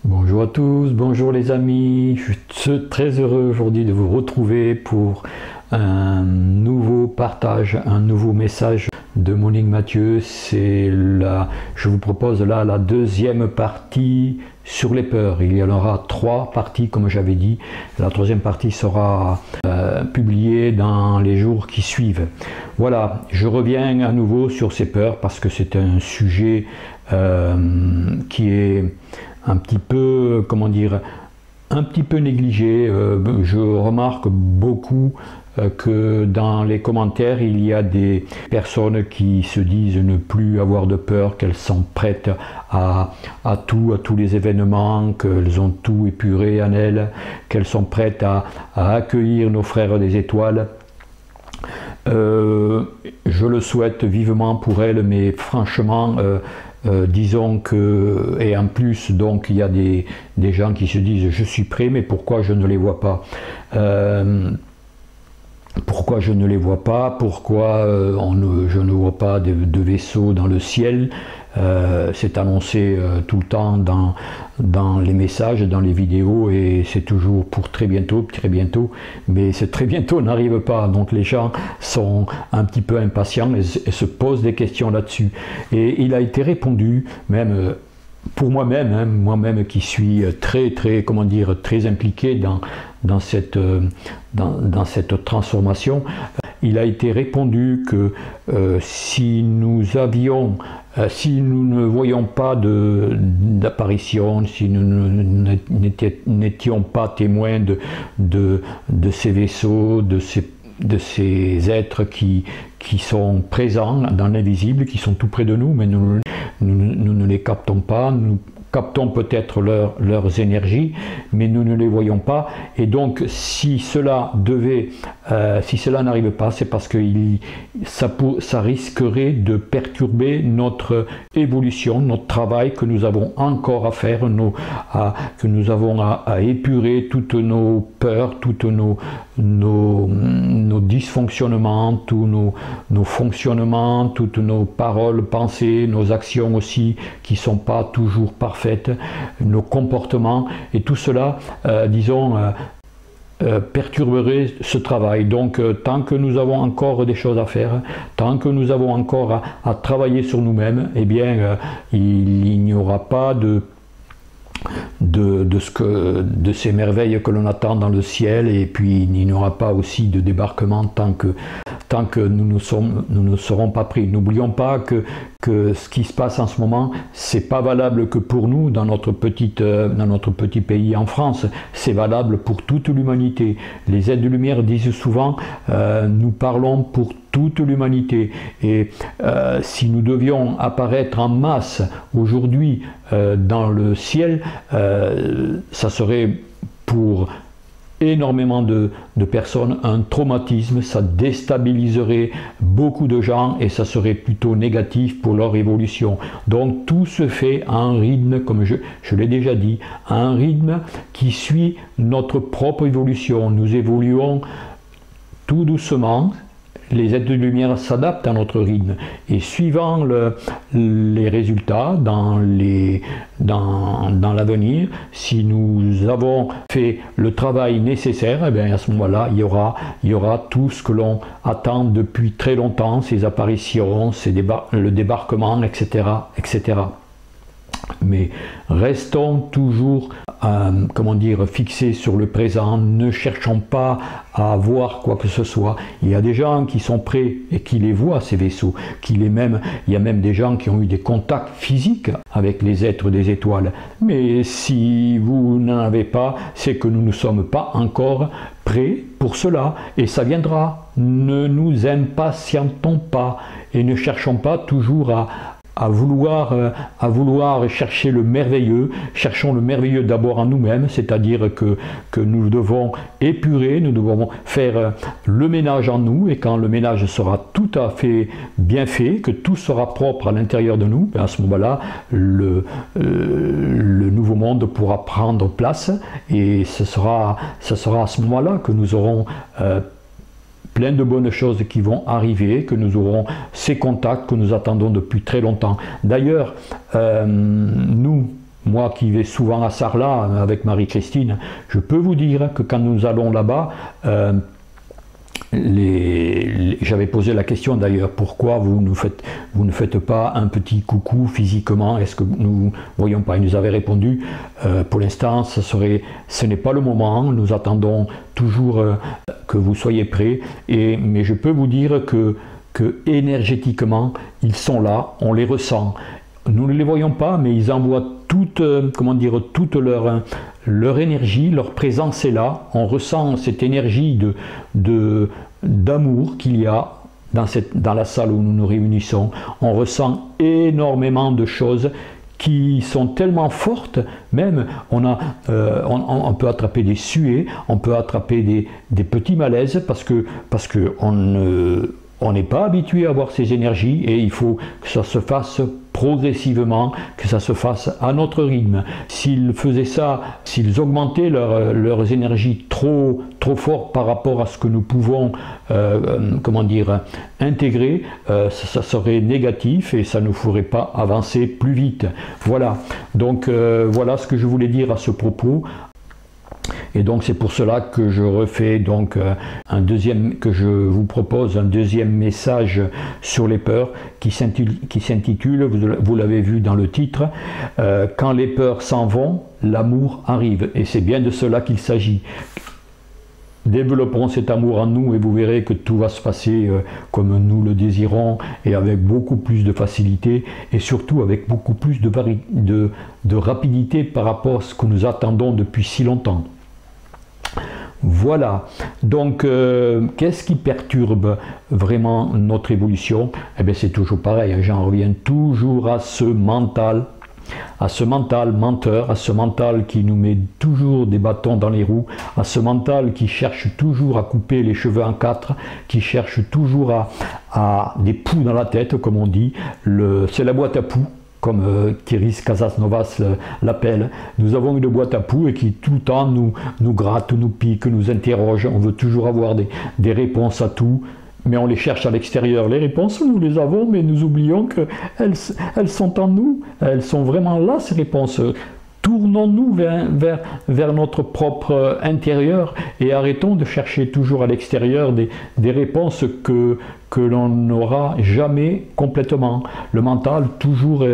Bonjour à tous, bonjour les amis, je suis très heureux aujourd'hui de vous retrouver pour un nouveau partage, un nouveau message de Monique Mathieu. Je vous propose là la deuxième partie sur les peurs. Il y en aura 3 parties comme j'avais dit. La troisième partie sera publiée dans les jours qui suivent. Voilà, je reviens à nouveau sur ces peurs parce que c'est un sujet qui est un petit peu, comment dire, un petit peu négligé. Je remarque beaucoup que dans les commentaires, il y a des personnes qui se disent ne plus avoir de peur, qu'elles sont prêtes à tous les événements, qu'elles ont tout épuré en elles, qu'elles sont prêtes à accueillir nos frères des étoiles. Je le souhaite vivement pour elles, mais franchement, disons que, et en plus, donc il y a des gens qui se disent je suis prêt, mais pourquoi je ne les vois pas? Pourquoi je ne les vois pas? Pourquoi je ne vois pas de vaisseaux dans le ciel? C'est annoncé tout le temps dans les messages, dans les vidéos, et c'est toujours pour très bientôt, mais ce très bientôt n'arrive pas, donc les gens sont un petit peu impatients et se posent des questions là-dessus. Et il a été répondu, même pour moi-même, moi-même qui suis très impliqué dans cette transformation, il a été répondu que si nous ne voyions pas d'apparition, si nous n'étions pas témoins de ces vaisseaux, de ces êtres qui sont présents dans l'invisible, qui sont tout près de nous, mais nous ne les captons pas, nous captons peut-être leurs énergies, mais nous ne les voyons pas. Et donc, si cela n'arrive pas, c'est parce que ça risquerait de perturber notre évolution, notre travail que nous avons encore à faire, que nous avons à épurer toutes nos peurs, toutes nos dysfonctionnements, tous nos fonctionnements, toutes nos paroles, pensées, nos actions aussi qui ne sont pas toujours parfaites, nos comportements, et tout cela, perturberait ce travail. Donc tant que nous avons encore des choses à faire, tant que nous avons encore à travailler sur nous-mêmes, eh bien il n'y aura pas de ces merveilles que l'on attend dans le ciel, et puis il n'y aura pas aussi de débarquement tant que nous ne serons pas pris. N'oublions pas que ce qui se passe en ce moment, c'est pas valable que pour nous dans notre petit pays en France, c'est valable pour toute l'humanité. Les aides de lumière disent souvent nous parlons pour toute l'humanité, et si nous devions apparaître en masse aujourd'hui dans le ciel, ça serait pour énormément de personnes un traumatisme, ça déstabiliserait beaucoup de gens et ça serait plutôt négatif pour leur évolution. Donc tout se fait à un rythme, comme je l'ai déjà dit, à un rythme qui suit notre propre évolution. Nous évoluons tout doucement. Les aides de lumière s'adaptent à notre rythme, et suivant les résultats dans l'avenir, si nous avons fait le travail nécessaire, eh bien à ce moment-là, il y aura tout ce que l'on attend depuis très longtemps, ces apparitions, le débarquement, etc., etc. Mais restons toujours fixés sur le présent, ne cherchons pas à voir quoi que ce soit. Il y a des gens qui sont prêts et qui les voient, ces vaisseaux, il y a même des gens qui ont eu des contacts physiques avec les êtres des étoiles. Mais si vous n'en avez pas, c'est que nous ne sommes pas encore prêts pour cela, et ça viendra. Ne nous impatientons pas et ne cherchons pas toujours à vouloir chercher le merveilleux. Cherchons le merveilleux d'abord en nous-mêmes, c'est-à-dire que nous devons épurer, nous devons faire le ménage en nous, et quand le ménage sera tout à fait bien fait, que tout sera propre à l'intérieur de nous, à ce moment-là, le nouveau monde pourra prendre place, et ce sera à ce moment-là que nous aurons plein de bonnes choses qui vont arriver, que nous aurons ces contacts que nous attendons depuis très longtemps. D'ailleurs, nous, moi qui vais souvent à Sarlat avec Marie-Christine, je peux vous dire que quand nous allons là-bas, j'avais posé la question d'ailleurs, pourquoi vous ne faites pas un petit coucou physiquement, est-ce que nous ne voyons pas? Il nous avait répondu, pour l'instant ce n'est pas le moment, nous attendons toujours que vous soyez prêts, mais je peux vous dire que énergétiquement ils sont là, on les ressent. Nous ne les voyons pas, mais ils envoient toute leur énergie, leur présence est là. On ressent cette énergie d'amour qu'il y a dans la salle où nous nous réunissons. On ressent énormément de choses qui sont tellement fortes, même on peut attraper des suées, on peut attraper des petits malaises parce que on n'est pas habitué à avoir ces énergies et il faut que ça se fasse progressivement, que ça se fasse à notre rythme. S'ils faisaient ça, s'ils augmentaient leurs énergies trop fort par rapport à ce que nous pouvons intégrer, ça serait négatif et ça ne nous ferait pas avancer plus vite. Voilà, donc voilà ce que je voulais dire à ce propos. Et donc c'est pour cela que je refais donc que je vous propose un deuxième message sur les peurs qui s'intitule, vous l'avez vu dans le titre, quand les peurs s'en vont, l'amour arrive. Et c'est bien de cela qu'il s'agit. Développons cet amour en nous et vous verrez que tout va se passer comme nous le désirons et avec beaucoup plus de facilité et surtout avec beaucoup plus de rapidité par rapport à ce que nous attendons depuis si longtemps. Voilà, donc qu'est-ce qui perturbe vraiment notre évolution? Eh bien c'est toujours pareil, j'en reviens toujours à ce mental menteur, à ce mental qui nous met toujours des bâtons dans les roues, à ce mental qui cherche toujours à couper les cheveux en quatre, qui cherche toujours à des poux dans la tête, comme on dit, c'est la boîte à poux, comme Kiris Casasnovas l'appelle. Nous avons une boîte à poux et qui tout le temps nous gratte, nous pique, nous interroge. On veut toujours avoir des réponses à tout, mais on les cherche à l'extérieur. Les réponses, nous les avons, mais nous oublions qu'elles sont en nous. Elles sont vraiment là, ces réponses. Tournons-nous vers notre propre intérieur et arrêtons de chercher toujours à l'extérieur des réponses que l'on n'aura jamais complètement. Le mental toujours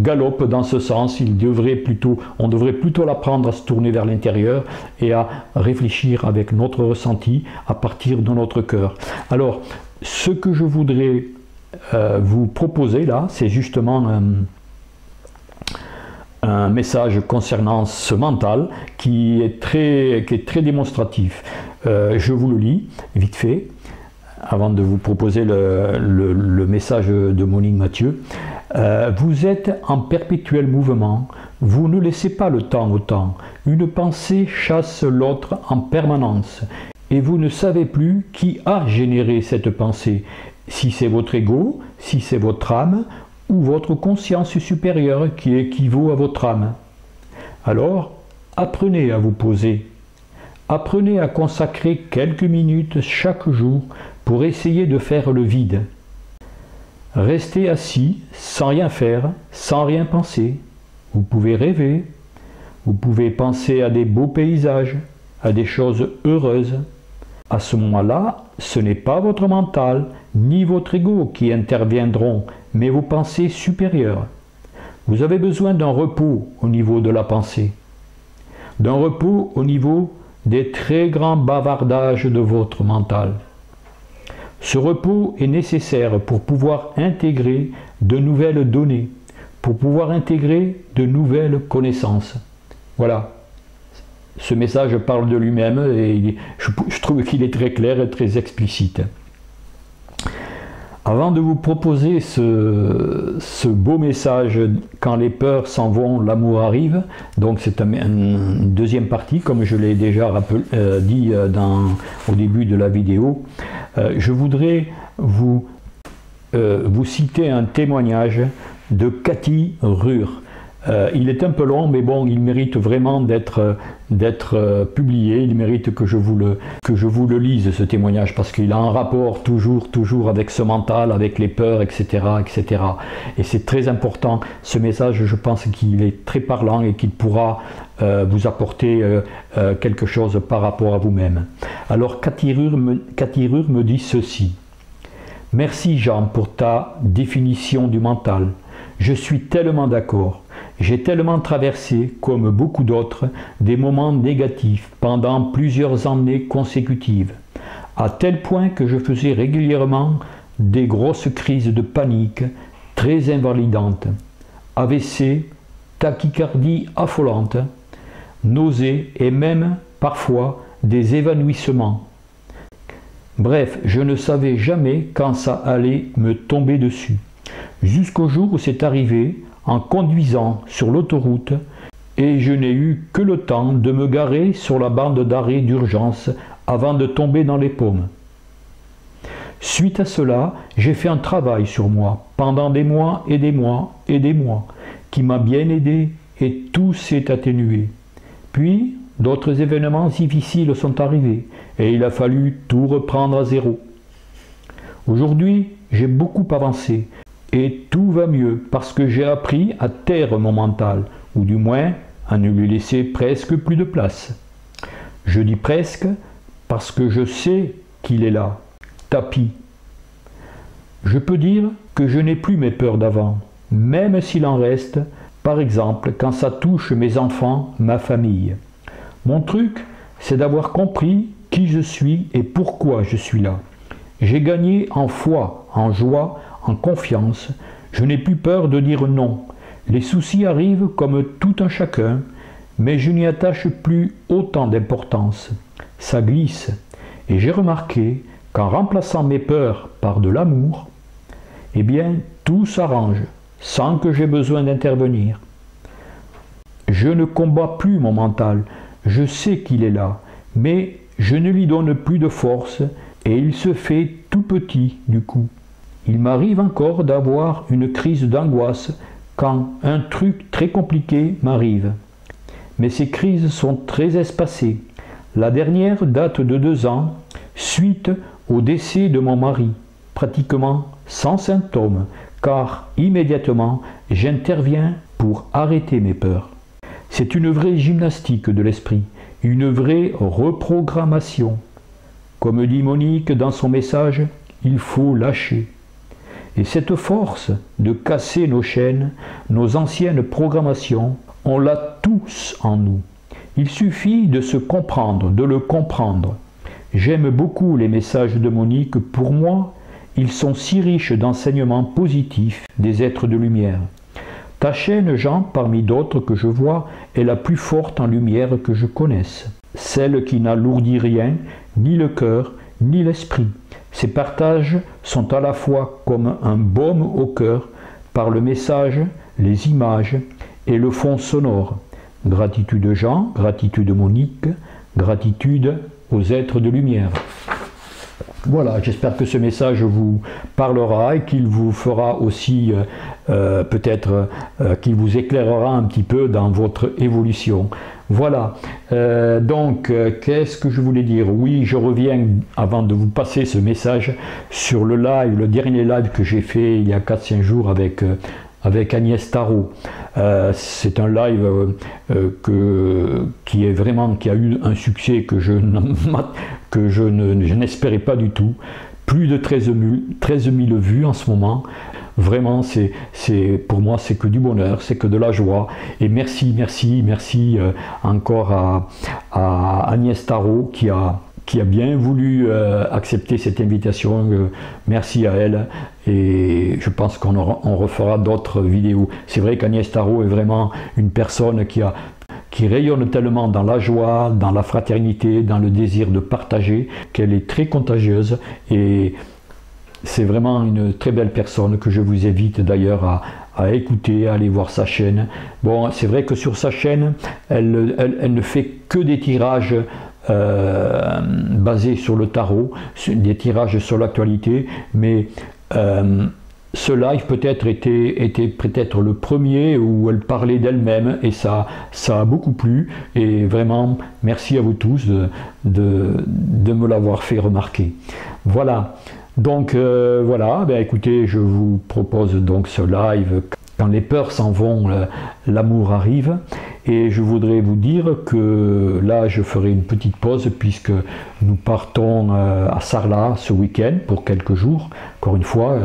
galope dans ce sens. On devrait plutôt l'apprendre à se tourner vers l'intérieur et à réfléchir avec notre ressenti à partir de notre cœur. Alors, ce que je voudrais vous proposer là, c'est justement un message concernant ce mental qui est très démonstratif. Je vous le lis vite fait avant de vous proposer le message de Monique Mathieu. Vous êtes en perpétuel mouvement, vous ne laissez pas le temps au temps. Une pensée chasse l'autre en permanence et vous ne savez plus qui a généré cette pensée, si c'est votre ego, si c'est votre âme ou votre conscience supérieure qui équivaut à votre âme. Alors, apprenez à vous poser. Apprenez à consacrer quelques minutes chaque jour pour essayer de faire le vide. Restez assis sans rien faire, sans rien penser. Vous pouvez rêver, vous pouvez penser à des beaux paysages, à des choses heureuses. À ce moment-là, ce n'est pas votre mental ni votre ego qui interviendront, mais vos pensées supérieures. Vous avez besoin d'un repos au niveau de la pensée, d'un repos au niveau des très grands bavardages de votre mental. Ce repos est nécessaire pour pouvoir intégrer de nouvelles données, pour pouvoir intégrer de nouvelles connaissances. Voilà. Ce message parle de lui-même et je trouve qu'il est très clair et très explicite. Avant de vous proposer ce beau message « Quand les peurs s'en vont, l'amour arrive », donc c'est une deuxième partie, comme je l'ai déjà dit au début de la vidéo, je voudrais vous citer un témoignage de Cathy Rur. Il est un peu long, mais bon, il mérite vraiment d'être publié. Il mérite que je vous le lise, ce témoignage, parce qu'il a un rapport toujours avec ce mental, avec les peurs, etc., etc. Et c'est très important. Ce message, je pense qu'il est très parlant et qu'il pourra vous apporter quelque chose par rapport à vous-même. Alors, Katirur me dit ceci. Merci Jean pour ta définition du mental. Je suis tellement d'accord. J'ai tellement traversé, comme beaucoup d'autres, des moments négatifs pendant plusieurs années consécutives, à tel point que je faisais régulièrement des grosses crises de panique très invalidantes, AVC, tachycardie affolante, nausées et même parfois des évanouissements. Bref, je ne savais jamais quand ça allait me tomber dessus, jusqu'au jour où c'est arrivé en conduisant sur l'autoroute et je n'ai eu que le temps de me garer sur la bande d'arrêt d'urgence avant de tomber dans les pommes. Suite à cela, j'ai fait un travail sur moi pendant des mois et des mois et des mois qui m'a bien aidé et tout s'est atténué. Puis, d'autres événements difficiles sont arrivés et il a fallu tout reprendre à zéro. Aujourd'hui, j'ai beaucoup avancé. Et tout va mieux parce que j'ai appris à taire mon mental, ou du moins à ne lui laisser presque plus de place. Je dis presque parce que je sais qu'il est là, tapis. Je peux dire que je n'ai plus mes peurs d'avant, même s'il en reste, par exemple quand ça touche mes enfants, ma famille. Mon truc, c'est d'avoir compris qui je suis et pourquoi je suis là. J'ai gagné en foi, en joie, en confiance, je n'ai plus peur de dire non. Les soucis arrivent comme tout un chacun, mais je n'y attache plus autant d'importance. Ça glisse, et j'ai remarqué qu'en remplaçant mes peurs par de l'amour, eh bien, tout s'arrange, sans que j'aie besoin d'intervenir. Je ne combats plus mon mental, je sais qu'il est là, mais je ne lui donne plus de force, et il se fait tout petit du coup. Il m'arrive encore d'avoir une crise d'angoisse quand un truc très compliqué m'arrive. Mais ces crises sont très espacées. La dernière date de 2 ans, suite au décès de mon mari, pratiquement sans symptômes, car immédiatement j'interviens pour arrêter mes peurs. C'est une vraie gymnastique de l'esprit, une vraie reprogrammation. Comme dit Monique dans son message, il faut lâcher. Et cette force de casser nos chaînes, nos anciennes programmations, on l'a tous en nous. Il suffit de se comprendre, de le comprendre. J'aime beaucoup les messages de Monique. Pour moi, ils sont si riches d'enseignements positifs des êtres de lumière. Ta chaîne, Jean, parmi d'autres que je vois, est la plus forte en lumière que je connaisse. Celle qui n'alourdit rien, ni le cœur, ni l'esprit. Ces partages sont à la fois comme un baume au cœur par le message, les images et le fond sonore. Gratitude Jean, gratitude Monique, gratitude aux êtres de lumière. Voilà, j'espère que ce message vous parlera et qu'il vous fera aussi, peut-être, qu'il vous éclairera un petit peu dans votre évolution. Voilà, donc, qu'est-ce que je voulais dire? Oui, je reviens, avant de vous passer ce message, sur le live, le dernier live que j'ai fait il y a 4-5 jours avec Agnès Tarot. C'est un live qui a eu un succès que je n'espérais pas du tout. Plus de 13 000 vues en ce moment. Vraiment, pour moi, c'est que du bonheur, c'est que de la joie. Et merci encore à Agnès Tarot qui a bien voulu accepter cette invitation. Merci à elle. Et je pense qu'on refera d'autres vidéos. C'est vrai qu'Agnès Tarot est vraiment une personne qui rayonne tellement dans la joie, dans la fraternité, dans le désir de partager, qu'elle est très contagieuse. Et c'est vraiment une très belle personne que je vous invite d'ailleurs à écouter, à aller voir sa chaîne. Bon, c'est vrai que sur sa chaîne, elle ne fait que des tirages basés sur le tarot, des tirages sur l'actualité, mais ce live peut-être était peut-être le premier où elle parlait d'elle-même et ça a beaucoup plu et vraiment merci à vous tous de me l'avoir fait remarquer. Voilà, donc voilà, ben écoutez, je vous propose donc ce live quand les peurs s'en vont, l'amour arrive. Et je voudrais vous dire que là, je ferai une petite pause puisque nous partons à Sarlat ce week-end pour quelques jours. Encore une fois,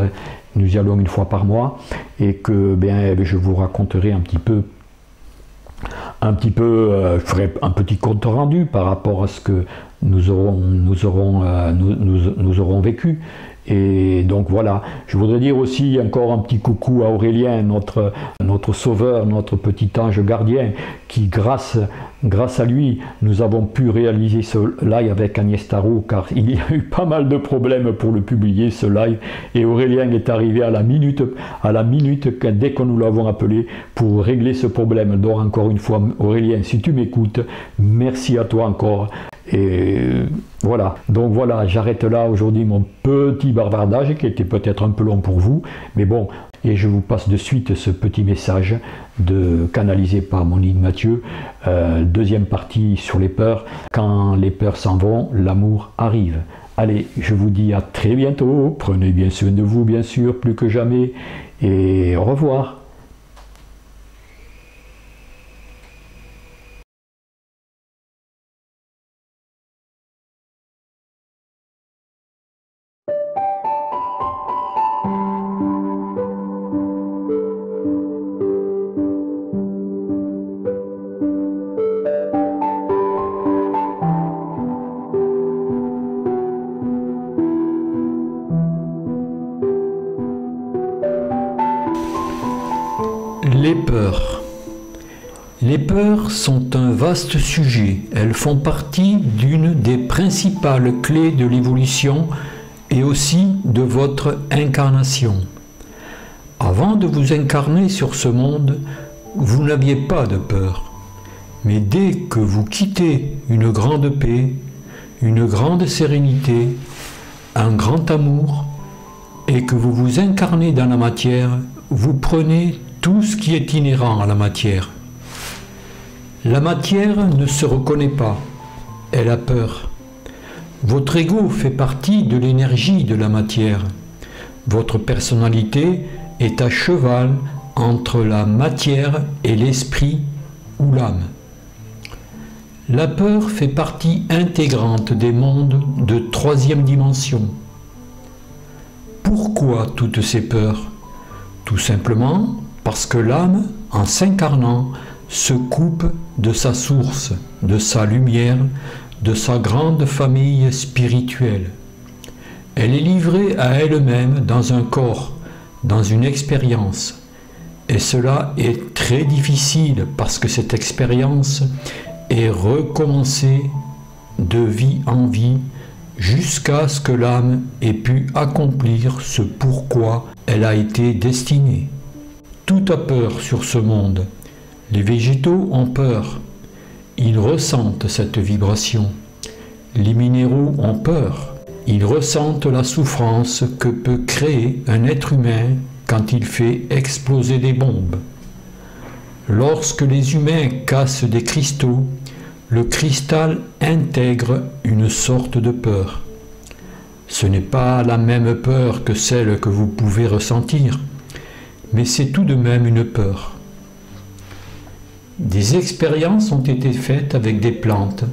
nous y allons une fois par mois et que je vous raconterai un petit peu, je ferai un petit compte rendu par rapport à ce que nous aurons vécu. Et donc voilà, je voudrais dire aussi encore un petit coucou à Aurélien, notre sauveur, notre petit ange gardien, qui grâce à lui, nous avons pu réaliser ce live avec Agnès Tarot, car il y a eu pas mal de problèmes pour le publier, ce live, et Aurélien est arrivé à la minute dès que nous l'avons appelé pour régler ce problème. Donc encore une fois, Aurélien, si tu m'écoutes, merci à toi encore. Et voilà, donc voilà, j'arrête là aujourd'hui mon petit bavardage qui était peut-être un peu long pour vous, mais bon, et je vous passe de suite ce petit message canalisé par Monique Mathieu, deuxième partie sur les peurs. Quand les peurs s'en vont, l'amour arrive. Allez, je vous dis à très bientôt, prenez bien soin de vous bien sûr, plus que jamais, et au revoir. Les peurs. Les peurs sont un vaste sujet. Elles font partie d'une des principales clés de l'évolution et aussi de votre incarnation. Avant de vous incarner sur ce monde, vous n'aviez pas de peur. Mais dès que vous quittez une grande paix, une grande sérénité, un grand amour, et que vous vous incarnez dans la matière, vous prenez tout ce qui est inhérent à la matière. La matière ne se reconnaît pas, elle a peur. Votre ego fait partie de l'énergie de la matière. Votre personnalité est à cheval entre la matière et l'esprit ou l'âme. La peur fait partie intégrante des mondes de troisième dimension. Pourquoi toutes ces peurs? Tout simplement parce que l'âme, en s'incarnant, se coupe de sa source, de sa lumière, de sa grande famille spirituelle. Elle est livrée à elle-même dans un corps, dans une expérience. Et cela est très difficile parce que cette expérience est recommencée de vie en vie jusqu'à ce que l'âme ait pu accomplir ce pourquoi elle a été destinée. Tout a peur sur ce monde. Les végétaux ont peur. Ils ressentent cette vibration. Les minéraux ont peur. Ils ressentent la souffrance que peut créer un être humain quand il fait exploser des bombes. Lorsque les humains cassent des cristaux, le cristal intègre une sorte de peur. Ce n'est pas la même peur que celle que vous pouvez ressentir, mais c'est tout de même une peur. Des expériences ont été faites avec des plantes,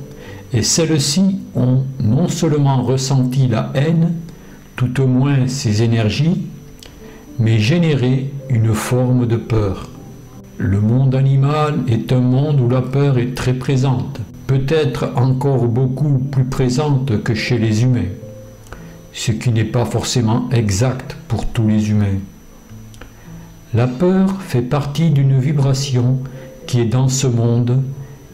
et celles-ci ont non seulement ressenti la haine, tout au moins ses énergies, mais généré une forme de peur. Le monde animal est un monde où la peur est très présente, peut-être encore beaucoup plus présente que chez les humains, ce qui n'est pas forcément exact pour tous les humains. La peur fait partie d'une vibration qui est dans ce monde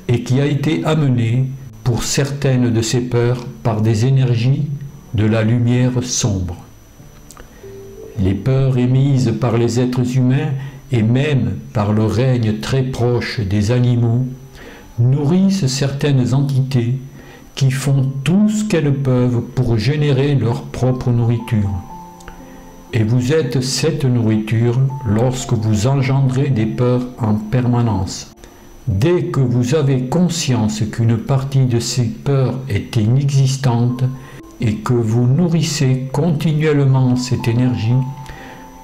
et qui a été amenée pour certaines de ces peurs par des énergies de la lumière sombre. Les peurs émises par les êtres humains et même par le règne très proche des animaux nourrissent certaines entités qui font tout ce qu'elles peuvent pour générer leur propre nourriture. Et vous êtes cette nourriture lorsque vous engendrez des peurs en permanence. Dès que vous avez conscience qu'une partie de ces peurs est inexistante et que vous nourrissez continuellement cette énergie,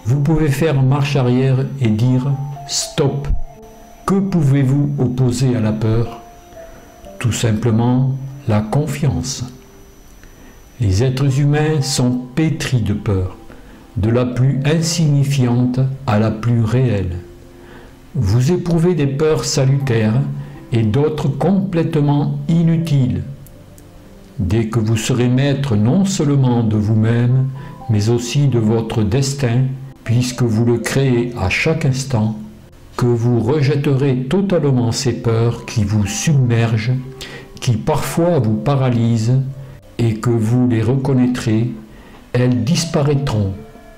vous pouvez faire marche arrière et dire « Stop ». Que pouvez-vous opposer à la peur? Tout simplement la confiance. Les êtres humains sont pétris de peur, de la plus insignifiante à la plus réelle. Vous éprouvez des peurs salutaires et d'autres complètement inutiles. Dès que vous serez maître non seulement de vous-même, mais aussi de votre destin, puisque vous le créez à chaque instant, que vous rejetterez totalement ces peurs qui vous submergent, qui parfois vous paralysent, et que vous les reconnaîtrez, elles disparaîtront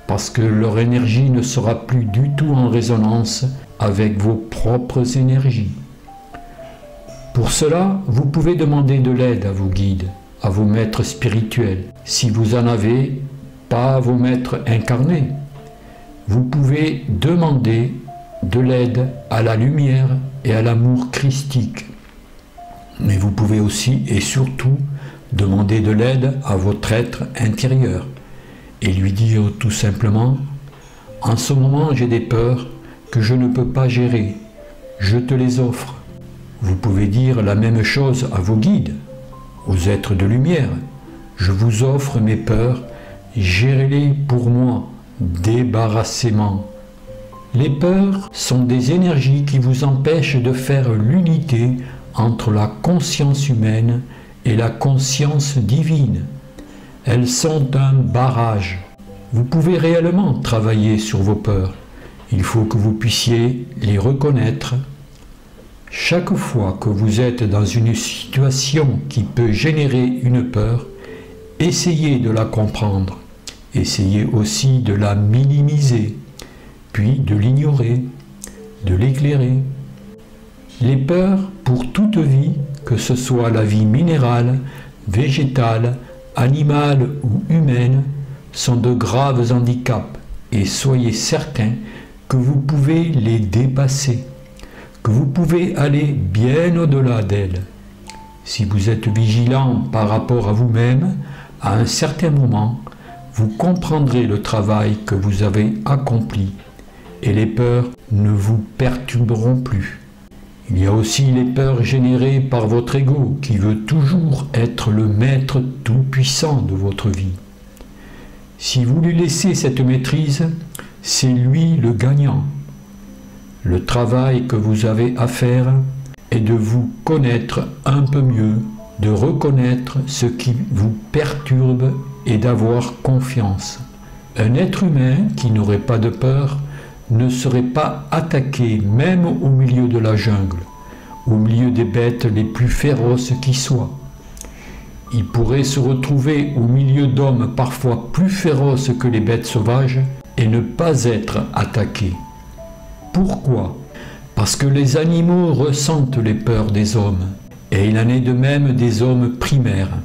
parce que leur énergie ne sera plus du tout en résonance avec vos propres énergies. Pour cela, vous pouvez demander de l'aide à vos guides, à vos maîtres spirituels, si vous en avez, pas à vos maîtres incarnés. Vous pouvez demander de l'aide à la lumière et à l'amour christique. Mais vous pouvez aussi et surtout demander de l'aide à votre être intérieur et lui dire tout simplement « En ce moment, j'ai des peurs que je ne peux pas gérer. Je te les offre. » Vous pouvez dire la même chose à vos guides, aux êtres de lumière. « Je vous offre mes peurs, gérez-les pour moi, débarrassez-moi. » Les peurs sont des énergies qui vous empêchent de faire l'unité entre la conscience humaine et la conscience divine. Elles sont un barrage. Vous pouvez réellement travailler sur vos peurs. Il faut que vous puissiez les reconnaître. Chaque fois que vous êtes dans une situation qui peut générer une peur, essayez de la comprendre. Essayez aussi de la minimiser, puis de l'ignorer, de l'éclairer. Les peurs pour toute vie, que ce soit la vie minérale, végétale, animale ou humaine, sont de graves handicaps et soyez certains que vous pouvez les dépasser, que vous pouvez aller bien au-delà d'elles. Si vous êtes vigilant par rapport à vous-même, à un certain moment, vous comprendrez le travail que vous avez accompli et les peurs ne vous perturberont plus. Il y a aussi les peurs générées par votre ego qui veut toujours être le maître tout-puissant de votre vie. Si vous lui laissez cette maîtrise, c'est lui le gagnant. Le travail que vous avez à faire est de vous connaître un peu mieux, de reconnaître ce qui vous perturbe et d'avoir confiance. Un être humain qui n'aurait pas de peur ne serait pas attaqué même au milieu de la jungle, au milieu des bêtes les plus féroces qui soient. Il pourrait se retrouver au milieu d'hommes parfois plus féroces que les bêtes sauvages et ne pas être attaqué. Pourquoi? Parce que les animaux ressentent les peurs des hommes, et il en est de même des hommes primaires.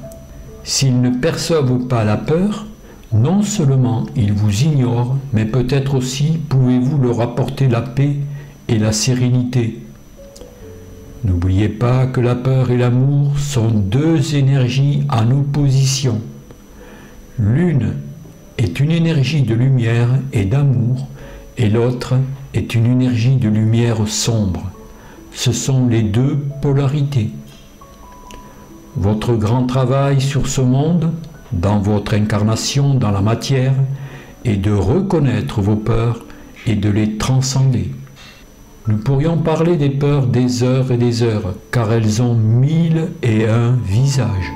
S'ils ne perçoivent pas la peur, non seulement ils vous ignorent, mais peut-être aussi pouvez-vous leur apporter la paix et la sérénité. N'oubliez pas que la peur et l'amour sont deux énergies en opposition. L'une est une énergie de lumière et d'amour, et l'autre est une énergie de lumière sombre. Ce sont les deux polarités. Votre grand travail sur ce monde, dans votre incarnation dans la matière, est de reconnaître vos peurs et de les transcender. Nous pourrions parler des peurs des heures et des heures, car elles ont 1001 visages.